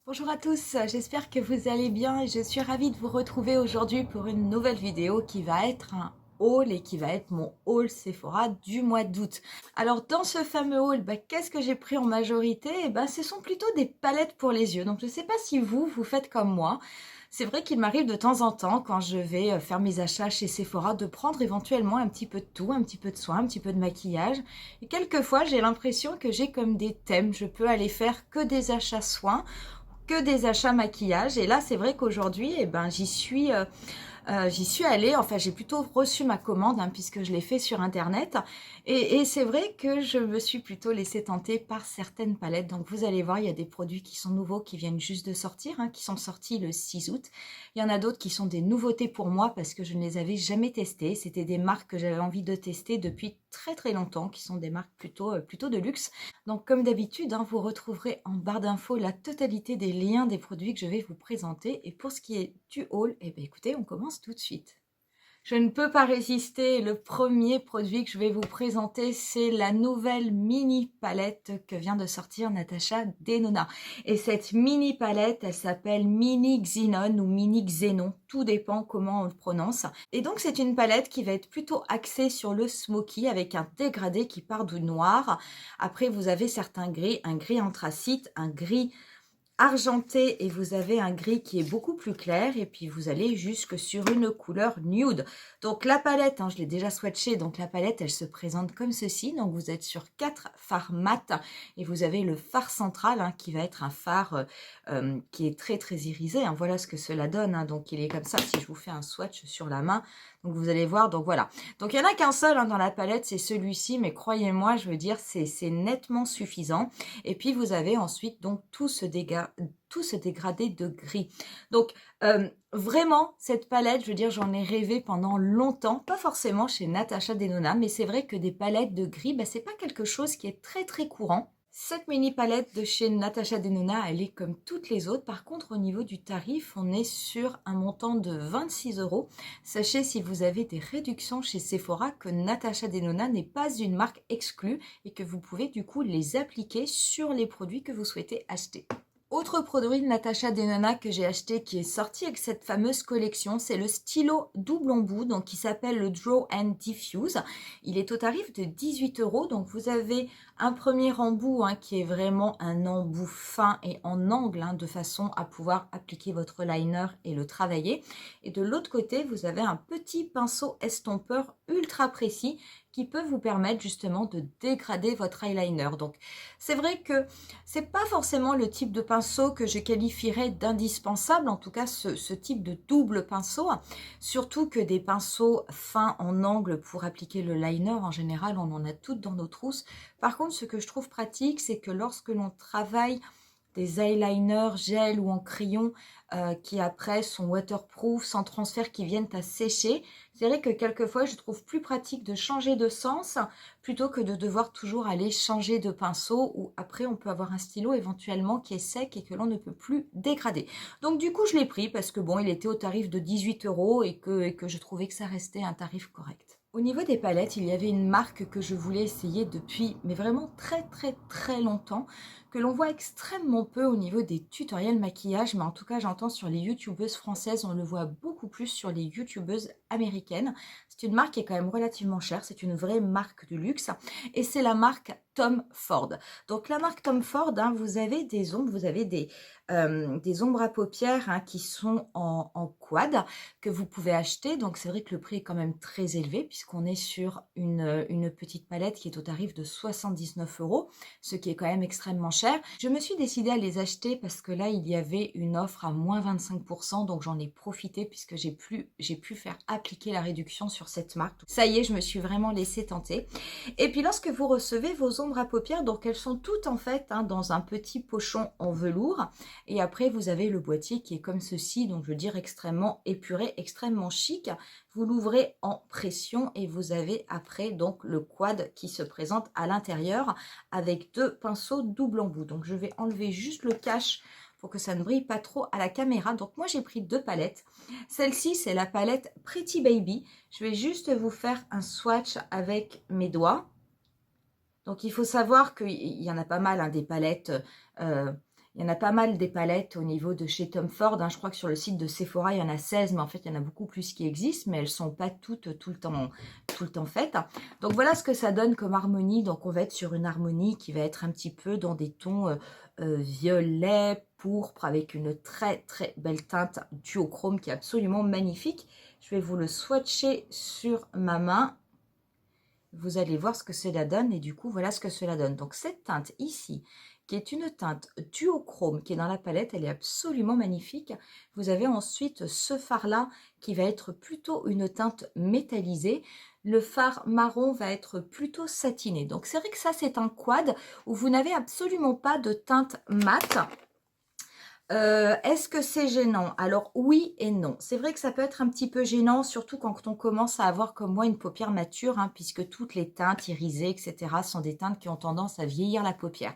Bonjour à tous, j'espère que vous allez bien et je suis ravie de vous retrouver aujourd'hui pour une nouvelle vidéo qui va être un haul et qui va être mon haul Sephora du mois d'août. Alors dans ce fameux haul, qu'est-ce que j'ai pris en majorité? Ce sont plutôt des palettes pour les yeux. Donc je ne sais pas si vous faites comme moi. C'est vrai qu'il m'arrive de temps en temps, quand je vais faire mes achats chez Sephora, de prendre éventuellement un petit peu de tout, un petit peu de soin, un petit peu de maquillage. Et quelquefois, j'ai l'impression que j'ai comme des thèmes. Je peux aller faire que des achats soins, que des achats maquillage. Et là, c'est vrai qu'aujourd'hui, j'y suis allée, enfin j'ai plutôt reçu ma commande puisque je l'ai fait sur internet et c'est vrai que je me suis plutôt laissée tenter par certaines palettes. Donc vous allez voir, il y a des produits qui sont nouveaux, qui viennent juste de sortir, qui sont sortis le 6 août. Il y en a d'autres qui sont des nouveautés pour moi parce que je ne les avais jamais testées. C'était des marques que j'avais envie de tester depuis très très longtemps, qui sont des marques plutôt de luxe. Donc comme d'habitude, vous retrouverez en barre d'infos la totalité des liens des produits que je vais vous présenter. Et pour ce qui est du haul, écoutez, on commence tout de suite. Je ne peux pas résister. Le premier produit que je vais vous présenter, c'est la nouvelle mini palette que vient de sortir Natasha Denona. Et cette mini palette, elle s'appelle Mini Xenon ou Mini Xenon. Tout dépend comment on le prononce. Et donc, c'est une palette qui va être plutôt axée sur le smoky avec un dégradé qui part du noir. Après, vous avez certains gris, un gris anthracite, un gris argenté et vous avez un gris qui est beaucoup plus clair et puis vous allez jusque sur une couleur nude. Donc la palette, je l'ai déjà swatchée, donc la palette elle se présente comme ceci. Donc vous êtes sur 4 fards mat et vous avez le fard central qui va être un fard qui est très très irisé. Voilà ce que cela donne. Donc il est comme ça si je vous fais un swatch sur la main. Donc vous allez voir, donc voilà. Donc il n'y en a qu'un seul dans la palette, c'est celui-ci, mais croyez-moi, je veux dire, c'est nettement suffisant. Et puis vous avez ensuite donc tout ce dégradé de gris. Donc vraiment, cette palette, je veux dire, j'en ai rêvé pendant longtemps, pas forcément chez Natasha Denona, mais c'est vrai que des palettes de gris, c'est pas quelque chose qui est très très courant. Cette mini palette de chez Natasha Denona, elle est comme toutes les autres. Par contre, au niveau du tarif, on est sur un montant de 26 €. Sachez, si vous avez des réductions chez Sephora, que Natasha Denona n'est pas une marque exclue et que vous pouvez du coup les appliquer sur les produits que vous souhaitez acheter. Autre produit de Natasha Denona que j'ai acheté qui est sorti avec cette fameuse collection, c'est le stylo double embout, donc qui s'appelle le Draw and Diffuse. Il est au tarif de 18 €. Donc vous avez un premier embout qui est vraiment un embout fin et en angle de façon à pouvoir appliquer votre liner et le travailler. Et de l'autre côté, vous avez un petit pinceau estompeur ultra précis qui peut vous permettre justement de dégrader votre eyeliner. Donc c'est vrai que c'est pas forcément le type de pinceau que je qualifierais d'indispensable, en tout cas ce type de double pinceau, surtout que des pinceaux fins en angle pour appliquer le liner, en général on en a toutes dans nos trousses. Par contre, ce que je trouve pratique, c'est que lorsque l'on travaille des eyeliners gel ou en crayon qui après sont waterproof, sans transfert, qui viennent à sécher. C'est vrai que quelquefois, je trouve plus pratique de changer de sens plutôt que de devoir toujours aller changer de pinceau ou après on peut avoir un stylo éventuellement qui est sec et que l'on ne peut plus dégrader. Donc du coup, je l'ai pris parce que bon, il était au tarif de 18 € et que je trouvais que ça restait un tarif correct. Au niveau des palettes, il y avait une marque que je voulais essayer depuis, mais vraiment très très très longtemps, que l'on voit extrêmement peu au niveau des tutoriels maquillage, mais en tout cas j'entends sur les youtubeuses françaises, on le voit beaucoup plus sur les youtubeuses américaines. C'est une marque qui est quand même relativement chère, c'est une vraie marque de luxe et c'est la marque Tom Ford. Donc la marque Tom Ford, vous avez des ombres, vous avez des ombres à paupières qui sont en quad que vous pouvez acheter. Donc c'est vrai que le prix est quand même très élevé puisqu'on est sur une petite palette qui est au tarif de 79 €, ce qui est quand même extrêmement cher. Je me suis décidée à les acheter parce que là il y avait une offre à moins 25%, donc j'en ai profité puisque j'ai pu faire appliquer la réduction sur cette marque. Ça y est, je me suis vraiment laissée tenter. Et puis lorsque vous recevez vos ombres à paupières, donc elles sont toutes en fait dans un petit pochon en velours. Et après, vous avez le boîtier qui est comme ceci, donc je veux dire extrêmement épuré, extrêmement chic. Vous l'ouvrez en pression et vous avez après donc le quad qui se présente à l'intérieur avec deux pinceaux double embout. Donc je vais enlever juste le cache pour que ça ne brille pas trop à la caméra. Donc moi j'ai pris deux palettes. Celle-ci c'est la palette Pretty Baby. Je vais juste vous faire un swatch avec mes doigts. Donc il faut savoir qu'il y en a pas mal des palettes Il y en a pas mal des palettes au niveau de chez Tom Ford, hein. Je crois que sur le site de Sephora, il y en a 16, mais en fait, il y en a beaucoup plus qui existent, mais elles ne sont pas toutes tout le temps faites. Donc, voilà ce que ça donne comme harmonie. Donc, on va être sur une harmonie qui va être un petit peu dans des tons violet, pourpre, avec une très, très belle teinte duochrome qui est absolument magnifique. Je vais vous le swatcher sur ma main. Vous allez voir ce que cela donne et du coup, voilà ce que cela donne. Donc, cette teinte ici, qui est une teinte duochrome qui est dans la palette, elle est absolument magnifique. Vous avez ensuite ce fard-là qui va être plutôt une teinte métallisée. Le fard marron va être plutôt satiné. Donc, c'est vrai que ça, c'est un quad où vous n'avez absolument pas de teinte mate. Est-ce que c'est gênant? Alors oui et non. C'est vrai que ça peut être un petit peu gênant, surtout quand on commence à avoir comme moi une paupière mature, hein, puisque toutes les teintes irisées, etc. sont des teintes qui ont tendance à vieillir la paupière.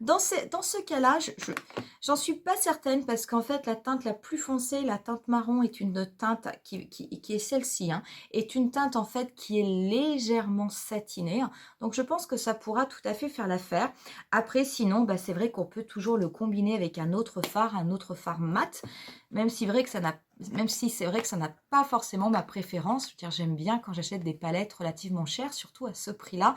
Dans ce cas-là, j'en suis pas certaine parce qu'en fait, la teinte la plus foncée, la teinte marron, est une teinte qui est celle-ci, hein, est une teinte en fait qui est légèrement satinée. Donc, je pense que ça pourra tout à fait faire l'affaire. Après, sinon, bah, c'est vrai qu'on peut toujours le combiner avec un autre fard mat, même si c'est vrai que ça n'a pas forcément ma préférence. Je veux dire, j'aime bien quand j'achète des palettes relativement chères, surtout à ce prix-là.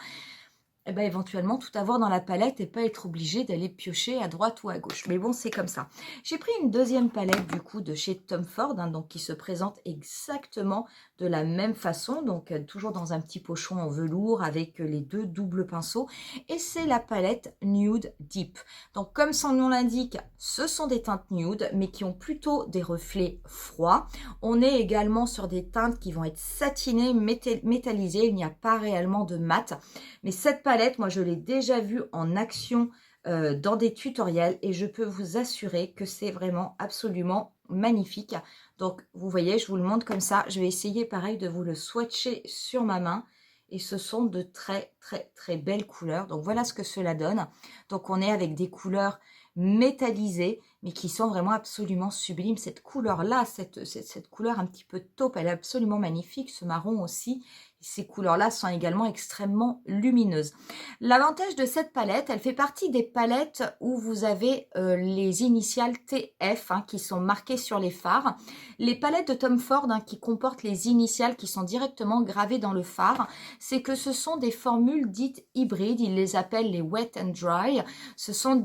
Eh ben, éventuellement tout avoir dans la palette et pas être obligé d'aller piocher à droite ou à gauche. Mais bon, c'est comme ça. J'ai pris une deuxième palette du coup de chez Tom Ford, hein, donc qui se présente exactement de la même façon, donc toujours dans un petit pochon en velours avec les deux doubles pinceaux. Et c'est la palette Nude Deep. Donc comme son nom l'indique, ce sont des teintes nude, mais qui ont plutôt des reflets froids. On est également sur des teintes qui vont être satinées, métallisées. Il n'y a pas réellement de mat. Mais cette palette, moi, je l'ai déjà vue en action dans des tutoriels et je peux vous assurer que c'est vraiment absolument magnifique. Donc, vous voyez, je vous le montre comme ça. Je vais essayer, pareil, de vous le swatcher sur ma main. Et ce sont de très, très, très belles couleurs. Donc, voilà ce que cela donne. Donc, on est avec des couleurs métallisées, mais qui sont vraiment absolument sublimes. Cette couleur-là, cette couleur un petit peu taupe, elle est absolument magnifique. Ce marron aussi. Ces couleurs-là sont également extrêmement lumineuses. L'avantage de cette palette, elle fait partie des palettes où vous avez les initiales TF, hein, qui sont marquées sur les fards. Les palettes de Tom Ford, hein, qui comportent les initiales qui sont directement gravées dans le fard, c'est que ce sont des formules dites hybrides. Ils les appellent les wet and dry. Ce sont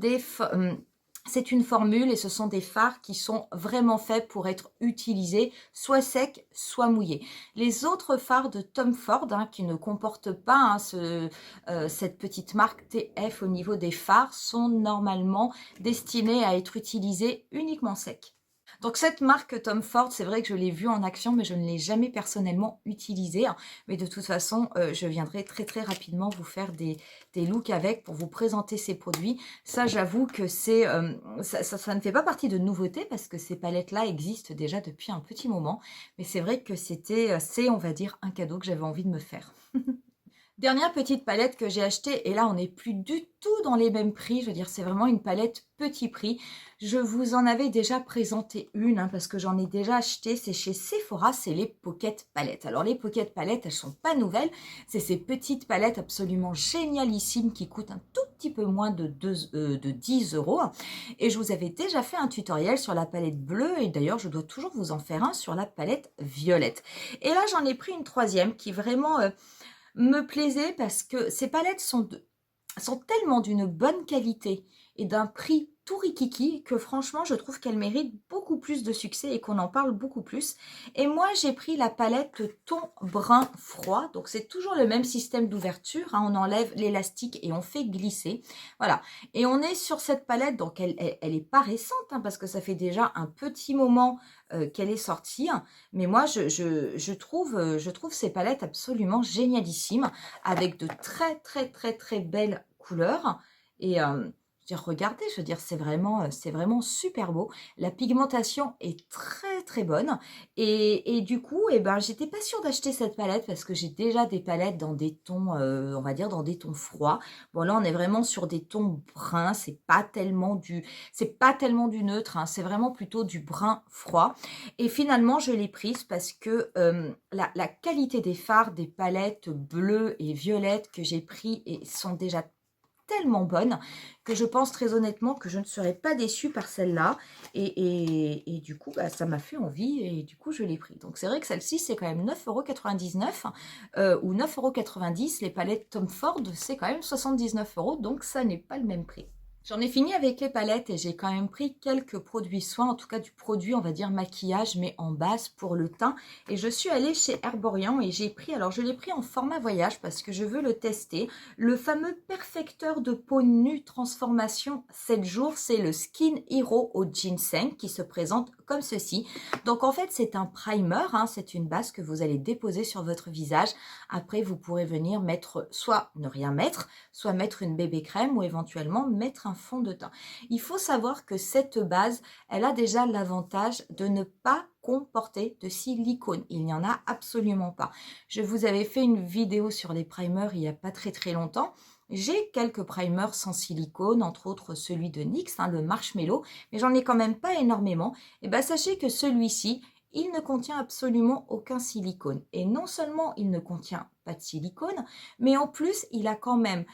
c'est une formule et ce sont des fards qui sont vraiment faits pour être utilisés soit secs, soit mouillés. Les autres fards de Tom Ford, hein, qui ne comportent pas, hein, cette petite marque TF au niveau des fards, sont normalement destinés à être utilisés uniquement secs. Donc cette marque Tom Ford, c'est vrai que je l'ai vue en action, mais je ne l'ai jamais personnellement utilisée, hein. Mais de toute façon, je viendrai très très rapidement vous faire des looks avec pour vous présenter ces produits. Ça, j'avoue que ça ne fait pas partie de nouveautés parce que ces palettes-là existent déjà depuis un petit moment. Mais c'est vrai que c'est, on va dire, un cadeau que j'avais envie de me faire. Dernière petite palette que j'ai achetée, et là on n'est plus du tout dans les mêmes prix, je veux dire c'est vraiment une palette petit prix. Je vous en avais déjà présenté une, hein, parce que j'en ai déjà acheté, c'est chez Sephora, c'est les Pocket Palettes. Alors les Pocket Palettes, elles sont pas nouvelles, c'est ces petites palettes absolument génialissimes qui coûtent un tout petit peu moins de 10 euros. Et je vous avais déjà fait un tutoriel sur la palette bleue, et d'ailleurs je dois toujours vous en faire un sur la palette violette. Et là j'en ai pris une troisième qui vraiment me plaisait parce que ces palettes sont tellement d'une bonne qualité et d'un prix tout rikiki que franchement je trouve qu'elles méritent beaucoup plus de succès et qu'on en parle beaucoup plus. Et moi j'ai pris la palette ton brun froid, donc c'est toujours le même système d'ouverture, hein, on enlève l'élastique et on fait glisser, voilà. Et on est sur cette palette, donc elle est pas récente, hein, parce que ça fait déjà un petit moment qu'elle est sortie, hein, mais moi je trouve ces palettes absolument génialissimes avec de très très très très belles couleurs. Et je veux dire, regardez, je veux dire, c'est vraiment super beau. La pigmentation est très très bonne. Et du coup, eh ben, j'étais pas sûre d'acheter cette palette parce que j'ai déjà des palettes dans des tons, on va dire, dans des tons froids. Bon, là, on est vraiment sur des tons bruns. C'est pas tellement du neutre, hein, c'est vraiment plutôt du brun froid. Et finalement, je l'ai prise parce que la qualité des fards, des palettes bleues et violettes que j'ai pris sont déjà tellement bonne que je pense très honnêtement que je ne serais pas déçue par celle-là. Et du coup, bah, ça m'a fait envie et du coup, je l'ai pris. Donc, c'est vrai que celle-ci, c'est quand même 9,99 € ou 9,90 €. Les palettes Tom Ford, c'est quand même 79 €. Donc, ça n'est pas le même prix. J'en ai fini avec les palettes et j'ai quand même pris quelques produits soins, en tout cas du produit, on va dire maquillage, mais en base pour le teint. Et je suis allée chez Herborian et j'ai pris, alors je l'ai pris en format voyage parce que je veux le tester, le fameux perfecteur de peau nue transformation 7 jours, c'est le Skin Hero au ginseng qui se présente comme ceci. Donc en fait c'est un primer, hein, c'est une base que vous allez déposer sur votre visage. Après vous pourrez venir mettre, soit ne rien mettre, soit mettre une bébé crème ou éventuellement mettre un fond de teint. Il faut savoir que cette base, elle a déjà l'avantage de ne pas comporter de silicone. Il n'y en a absolument pas. Je vous avais fait une vidéo sur les primers il n'y a pas très longtemps. J'ai quelques primers sans silicone, entre autres celui de NYX, hein, le Marshmallow, mais j'en ai quand même pas énormément. Et bien sachez que celui-ci, il ne contient absolument aucun silicone. Et non seulement il ne contient pas de silicone, mais en plus il a quand même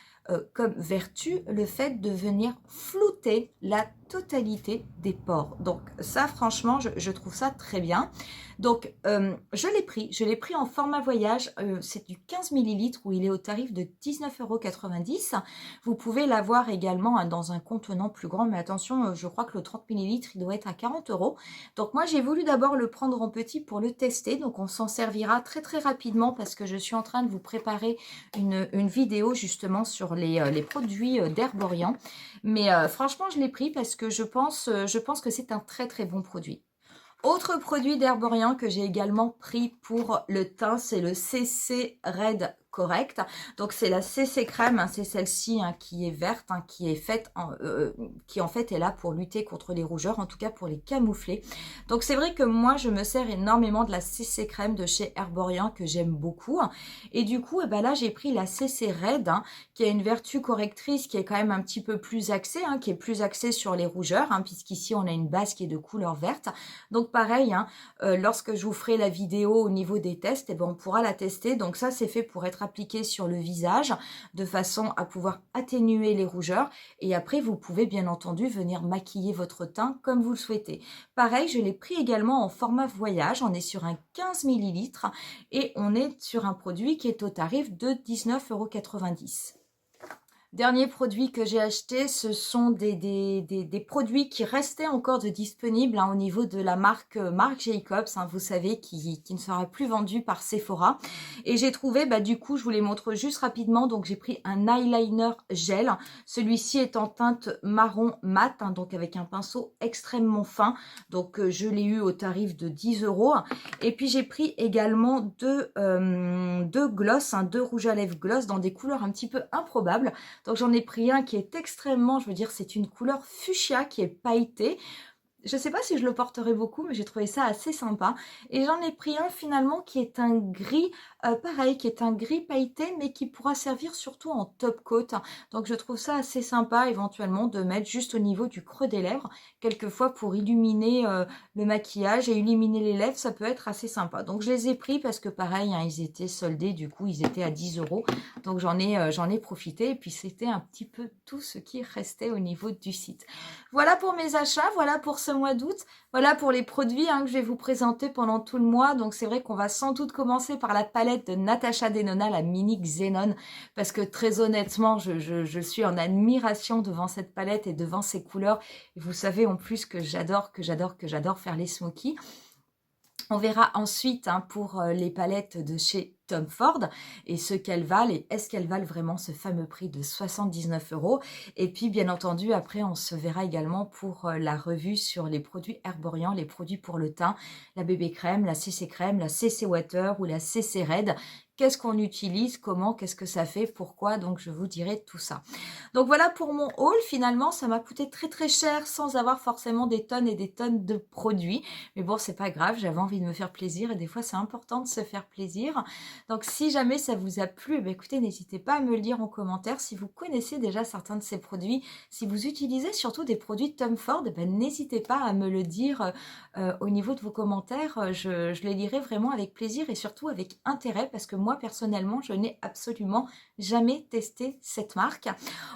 comme vertu le fait de venir flouter la totalité des pores. Donc ça franchement je trouve ça très bien. Donc je l'ai pris en format voyage, c'est du 15 ml où il est au tarif de 19,90 €. Vous pouvez l'avoir également hein, dans un contenant plus grand, mais attention je crois que le 30 ml il doit être à 40 €. Donc moi j'ai voulu d'abord le prendre en petit pour le tester, donc on s'en servira très rapidement parce que je suis en train de vous préparer une vidéo justement sur les produits d'Herborian. Mais franchement, je l'ai pris parce que je pense que c'est un très bon produit. Autre produit d'Herborian que j'ai également pris pour le teint, c'est le CC Red Correct. Donc c'est la CC crème, hein, c'est celle-ci hein, qui est verte, hein, qui est faite, qui en fait est là pour lutter contre les rougeurs, en tout cas pour les camoufler. Donc c'est vrai que moi je me sers énormément de la CC crème de chez Herborian que j'aime beaucoup. Et du coup, eh ben là j'ai pris la CC Red, hein, qui a une vertu correctrice qui est quand même un petit peu plus axée, hein, qui est plus axée sur les rougeurs, hein, puisqu'ici on a une base qui est de couleur verte. Donc pareil, hein, lorsque je vous ferai la vidéo au niveau des tests, eh ben, on pourra la tester. Donc ça c'est fait pour être appliqué sur le visage de façon à pouvoir atténuer les rougeurs. Et après vous pouvez bien entendu venir maquiller votre teint comme vous le souhaitez. Pareil, je l'ai pris également en format voyage. On est sur un 15 ml et on est sur un produit qui est au tarif de 19,90 €. Dernier produit que j'ai acheté, ce sont des produits qui restaient encore de disponibles hein, au niveau de la marque Marc Jacobs, hein, vous savez, qui ne sera plus vendue par Sephora. Et j'ai trouvé, bah, du coup, je vous les montre juste rapidement. Donc, j'ai pris un eyeliner gel. Celui-ci est en teinte marron mat, hein, donc avec un pinceau extrêmement fin. Donc, je l'ai eu au tarif de 10 €. Et puis, j'ai pris également deux gloss, hein, deux rouges à lèvres gloss dans des couleurs un petit peu improbables. Donc j'en ai pris un qui est extrêmement, je veux dire, c'est une couleur fuchsia qui est pailletée. Je ne sais pas si je le porterai beaucoup, mais j'ai trouvé ça assez sympa. Et j'en ai pris un finalement qui est un gris, pareil, qui est un gris pailleté, mais qui pourra servir surtout en top coat. Donc je trouve ça assez sympa éventuellement de mettre juste au niveau du creux des lèvres, quelquefois pour illuminer le maquillage et illuminer les lèvres, ça peut être assez sympa. Donc je les ai pris parce que pareil, hein, ils étaient soldés, du coup ils étaient à 10 €. Donc j'en ai profité et puis c'était un petit peu tout ce qui restait au niveau du site. Voilà pour mes achats, voilà pour ce mois d'août, voilà pour les produits hein, que je vais vous présenter pendant tout le mois. Donc c'est vrai qu'on va sans doute commencer par la palette de Natasha Denona, la mini Xenon, parce que très honnêtement, je suis en admiration devant cette palette et devant ses couleurs. Et vous savez en plus que j'adore faire les smokies. On verra ensuite hein, pour les palettes de chez Tom Ford et ce qu'elles valent et est-ce qu'elles valent vraiment ce fameux prix de 79 €. Et puis bien entendu après on se verra également pour la revue sur les produits Herborian, les produits pour le teint, la bébé crème, la CC Water ou la CC Red. Qu'est-ce qu'on utilise, comment, qu'est-ce que ça fait, pourquoi, donc je vous dirai tout ça. Donc voilà pour mon haul, finalement ça m'a coûté très cher sans avoir forcément des tonnes et des tonnes de produits. Mais bon c'est pas grave, j'avais envie de me faire plaisir et des fois c'est important de se faire plaisir. Donc si jamais ça vous a plu, eh bien, écoutez, n'hésitez pas à me le dire en commentaire. Si vous connaissez déjà certains de ces produits, si vous utilisez surtout des produits Tom Ford, eh bien, n'hésitez pas à me le dire au niveau de vos commentaires. Je les lirai vraiment avec plaisir et surtout avec intérêt parce que moi, moi personnellement, je n'ai absolument jamais testé cette marque.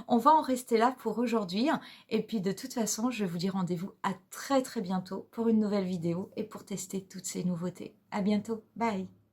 On va en rester là pour aujourd'hui. Et puis de toute façon, je vous dis rendez-vous à très très bientôt pour une nouvelle vidéo et pour tester toutes ces nouveautés. À bientôt, bye!